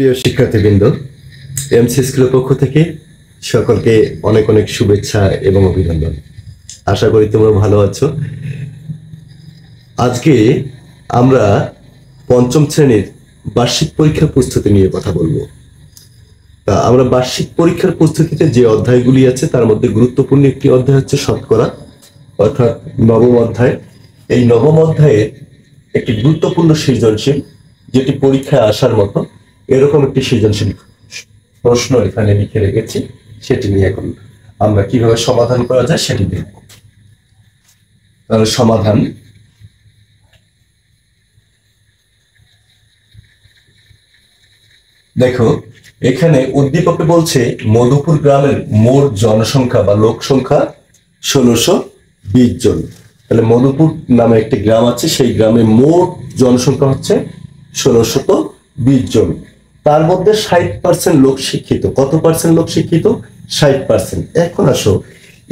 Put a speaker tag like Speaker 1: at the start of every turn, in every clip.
Speaker 1: প্রিয় শিক্ষার্থীবৃন্দ, এমসি স্কুলের পক্ষ থেকে সকলকে অনেক অনেক শুভেচ্ছা এবং অভিনন্দন। আশা করি তোমরা ভালো আছো। আজকে আমরা পঞ্চম শ্রেণীর বার্ষিক পরীক্ষার প্রস্তুতি নিয়ে কথা বলবো। তা আমরা বার্ষিক পরীক্ষার প্রস্তুতিতে যে অধ্যায়গুলি আছে তার মধ্যে গুরুত্বপূর্ণ একটি অধ্যায় হচ্ছে শতকরা, অর্থাৎ নবম অধ্যায়। এই নবম অধ্যায়ের একটি গুরুত্বপূর্ণ সৃজনশীল, যেটি পরীক্ষায় আসার মতো এরকম একটি সৃজনশীল প্রশ্ন এখানে লিখে রেখেছি। সেটি নিয়ে এখন আমরা কিভাবে সমাধান করা যায় সেটি দেখব। তাহলে সমাধান, দেখো এখানে উদ্দীপকে বলছে মধুপুর গ্রামের মোট জনসংখ্যা বা লোক সংখ্যা ১৬২০ জন। তাহলে মধুপুর নামে একটি গ্রাম আছে, সেই গ্রামে মোট জনসংখ্যা হচ্ছে ১৬২০ জন। তার মধ্যে ৬০% লোক শিক্ষিত। কত পার্সেন্ট লোক শিক্ষিত? ৬০%। এখন আসো,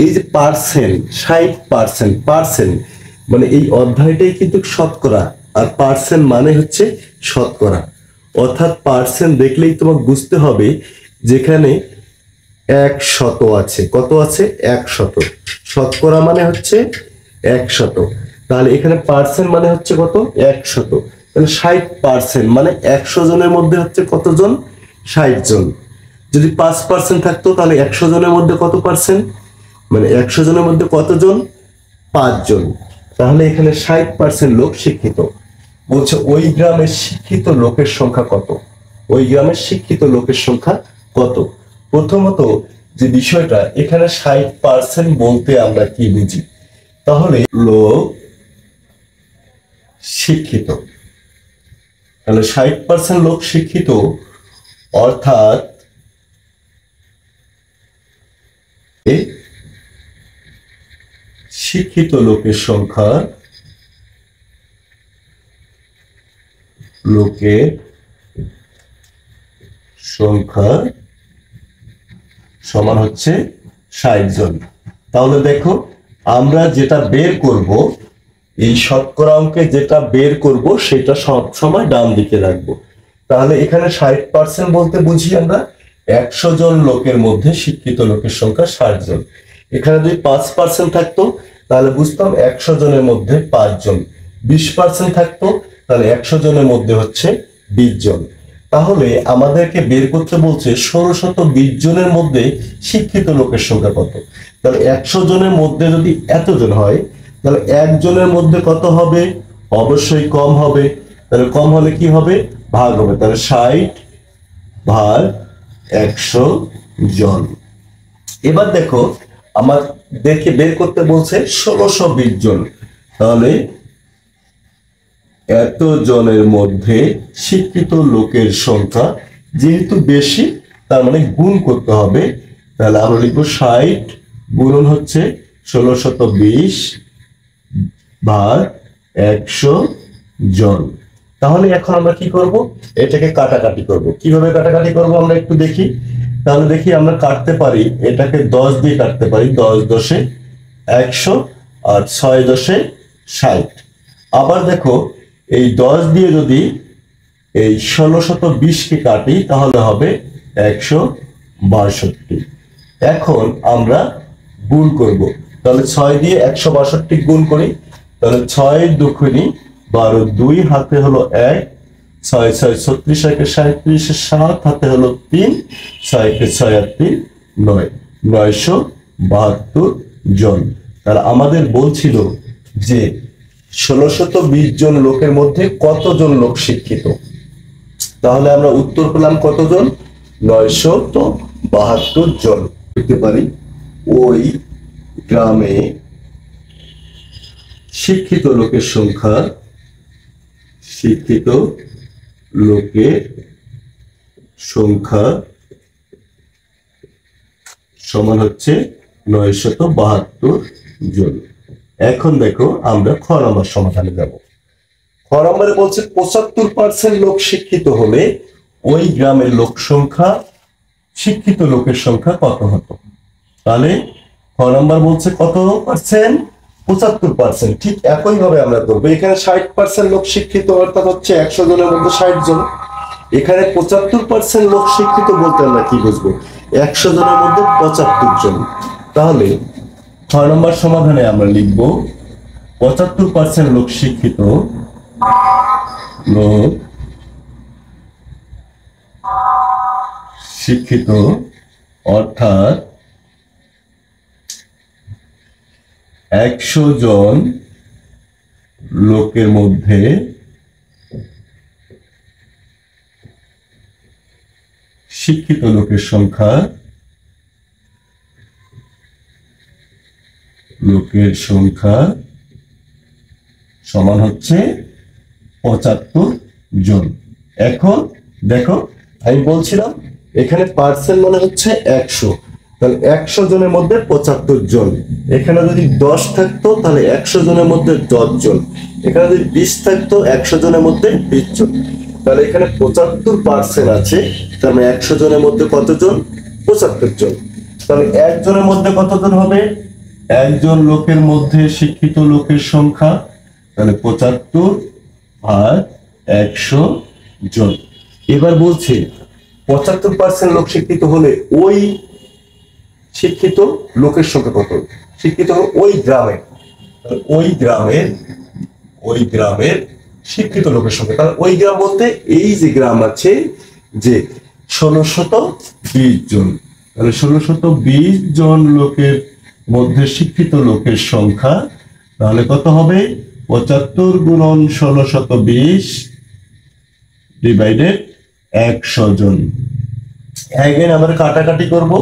Speaker 1: এই যে পার্সেন্ট, ৬০%, পার্সেন্ট মানে এই অধ্যায়টাই কিন্তু শতকরা, আর পার্সেন্ট মানে হচ্ছে শতকরা। অর্থাৎ পার্সেন্ট দেখলেই তোমাকে বুঝতে হবে যেখানে ১০০ আছে। কত আছে? ১০০। শতকরা মানে হচ্ছে ১০০। তাহলে এখানে পার্সেন্ট মানে হচ্ছে কত? ১০০। তাহলে ৬০% মানে ১০০ জনের মধ্যে হচ্ছে কতজন? ৬০ জন। যদি ৫% থাকতো তাহলে ১০০ জনের মধ্যে কত পার্সেন্ট? মানে ১০০ জনের মধ্যে কতজন? ৫ জন। তাহলে এখানে ৬০% লোক শিক্ষিত। বলছে ওই গ্রামের শিক্ষিত লোকের সংখ্যা কত? ওই গ্রামের শিক্ষিত লোকের সংখ্যা কত? প্রথমত যে বিষয়টা, এখানে ৬০% বলতে আমরা কি বুঝি? তাহলে লোক শিক্ষিত, তাহলে ৬০% লোক শিক্ষিত, অর্থাৎ শিক্ষিত লোকের সংখ্যা, সমান হচ্ছে ৬০ জন। তাহলে দেখো আমরা যেটা বের করব, এই শতকরা অঙ্কে যেটা বের করব সেটা সব সময় ডান দিকে রাখবো। তাহলে এখানে ৬০% বলতে বুঝি আমরা ১০০ জন লোকের মধ্যে শিক্ষিত লোকের সংখ্যা ৬০ জন। এখানে যদি ৫% থাকতো তাহলে বুঝতাম ১০০ জনের মধ্যে ৫ জন। ২০% থাকতো তাহলে ১০০ জনের মধ্যে হচ্ছে ২০ জন। তাহলে আমাদেরকে বের করতে বলছে ১৬২০ জনের মধ্যে শিক্ষিত লোকের সংখ্যা কত। তাহলে ১০০ জনের মধ্যে যদি এতজন হয় তাহলে একজনের মধ্যে কত হবে? অবশ্যই কম হবে। তাহলে কম হলে কি হবে? ভাগ হবে। তাহলে ৬০/১০০ জন। এবার দেখো আমাদেরকে বের করতে বলছে ১৬২০ জন। তাহলে এত জনের মধ্যে শিক্ষিত লোকের সংখ্যা যেহেতু বেশি, তার মানে গুণ করতে হবে। তাহলে আমরা লিখবো ৬০ গুণন হচ্ছে ১৬২০/১০০ জন। তাহলে এখন আমরা কি করব? এটাকে কাটাকাটি করব। কিভাবে কাটাকাটি করব আমরা একটু দেখি। তাহলে দেখি আমরা কাটতে পারি, এটাকে ১০ দিয়ে কাটতে পারি। ১০×১০ ১০০ আর ৬×১০ ৬০। আবার দেখো এই ১০ দিয়ে যদি এই ১৬২০কে কাটি তাহলে হবে ১৬২। এখন আমরা গুণ করব। তাহলে ৬ দিয়ে ১৬২ গুণ করি। তাহলে ৬ দুগুণী ১২, ২ হাতে হলো ১, ৬ ৬ ৩৬, ১ ৩৭, ৭ হাতে হলো ৩, ৬ ৬ আর ৩ ৯, ৯৭২ জন। তাহলে আমাদের বলছিল যে ১৬২০ জন লোকের মধ্যে কতজন লোক শিক্ষিত। তাহলে আমরা উত্তর পেলাম কতজন? ৯৭২ জন। লিখতে পারি ওই গ্রামে শিক্ষিত লোকের সংখ্যা সমান হচ্ছে ৯৭২ জন। এখন দেখো আমরা খ নম্বর সমাধানে যাব। খ নম্বরে বলছে ৭৫% লোক শিক্ষিত হলে ওই গ্রামের লোক সংখ্যা, শিক্ষিত লোকের সংখ্যা কত হতো? তাহলে খ নম্বর বলছে কত পার্সেন্ট? ৭৫%। ঠিক একইভাবে আমরা করবো। এখানে ৬০% লোক শিক্ষিত, অর্থাৎ হচ্ছে ১০০ জনের মধ্যে ৬০ জন। এখানে 75% লোক শিক্ষিত বলতে আমরা কি বুঝবো? 100 জনের মধ্যে 75 জন। তাহলে 6 নম্বর সমাধানে আমরা লিখব 75% লোক শিক্ষিত, লোক শিক্ষিত অর্থাৎ 100 জন লোকের মধ্যে শিক্ষিত লোকের সংখ্যা সমান হচ্ছে 75 জন। এখন দেখো আমি বলছিলাম এখানে পার্সেন্ট মানে হচ্ছে 100, তাহলে 100 জনের মধ্যে 75 জন। এখানে যদি 10 থাকতো তাহলে 100 জনের মধ্যে 10 জন। এখানে যদি 20 থাকতো 100 জনের মধ্যে 20 জন। তাহলে এখানে 75% আছে, তার মানে 100 জনের মধ্যে কতজন? 75 জন। তাহলে একজনের মধ্যে কতজন হবে? একজন লোকের মধ্যে শিক্ষিত লোকের সংখ্যা, তাহলে 75 ভাগ 100 জন। এবার বলছি 75% লোক শিক্ষিত হলে ওই শিক্ষিত লোকের সংখ্যা কত? শিক্ষিত হলো ওই গ্রামের শিক্ষিত লোকের সংখ্যা। তাহলে ওই গ্রাম বলতে এই যে গ্রাম আছে যে 1620 জন, তাহলে 1620 জন লোকের মধ্যে শিক্ষিত লোকের সংখ্যা, তাহলে কত হবে? 75 গুণন 1620 ডিভাইডেড 100 জন। এগেন আমরা কাটাকাটি করব,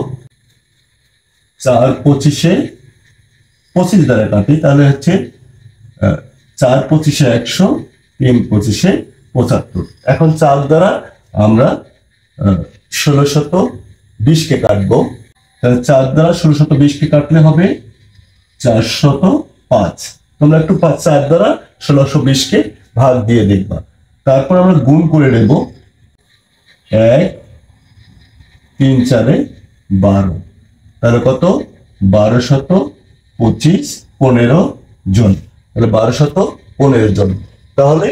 Speaker 1: 4 25-এ 25 দ্বারা কাটি, তাহলে হচ্ছে 4 25-এ 100, 3 25-এ 75। এখন 4 দ্বারা আমরা 1620-কে কাটবো, তাহলে 4 দ্বারা 1620-কে কাটলে হবে 405। তোমরা একটু 4 দ্বারা 1620-কে ভাগ দিয়ে দেখবা, তারপর আমরা গুণ করে নেব। 1 3 4-এ 12, তাহলে কত? 1225 15 জন, তাহলে 1215 জন। তাহলে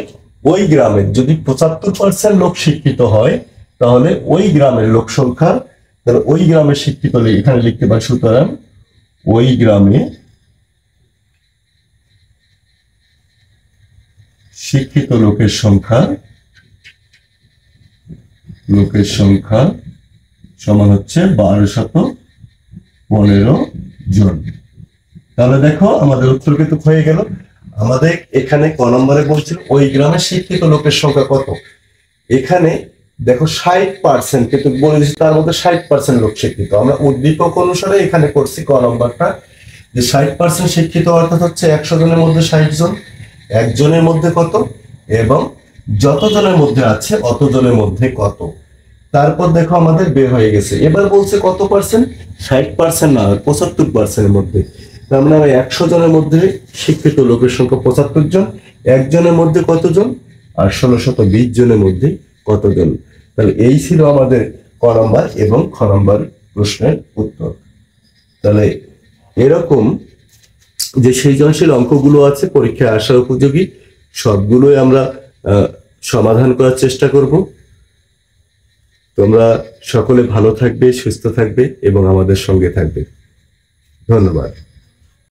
Speaker 1: ওই গ্রামের যদি 75% লোক শিক্ষিত হয়, তাহলে ওই গ্রামের লোক সংখ্যা, তাহলে ওই গ্রামের শিক্ষিত এখানে লিখতে পারি। সুতরাং ওই গ্রামে শিক্ষিত লোকের সংখ্যা সমান হচ্ছে 1215 জন। তাহলে দেখো আমাদের উত্তর কিন্তু হয়ে গেল। আমাদের এখানে ক নম্বরে বলছিল ওই গ্রামের শিক্ষিত লোকের সংখ্যা কত। এখানে দেখো 60% কিন্তু বলে দিচ্ছি, তার মধ্যে 60% লোক শিক্ষিত। আমরা উদ্দীপক অনুসারে এখানে করছি ক নম্বরটা, যে 60% শিক্ষিত অর্থাৎ হচ্ছে 100 জনের মধ্যে 60 জন, একজনের মধ্যে কত, এবং যত জনের মধ্যে আছে অত জনের মধ্যে কত। তারপর দেখো আমাদের বের হয়ে গেছে। এবার বলছে কত পার্সেন্ট? 60% না, 75% এর মধ্যে। তার মানে 100 জনের মধ্যে শিক্ষিত লোকের সংখ্যা 75 জন, একজনের মধ্যে কতজন, আর 1620 জনের মধ্যে কতজন। তাহলে এই ছিল আমাদের ক নম্বর এবং খ নম্বর প্রশ্নের উত্তর। তাহলে এরকম যে সৃজনশীল অঙ্কগুলো আছে পরীক্ষায় আসার উপযোগী, সবগুলোই আমরা সমাধান করার চেষ্টা করব। তোমরা সকলে ভালো থাকবে, সুস্থ থাকবে এবং আমাদের সঙ্গে থাকবে। ধন্যবাদ।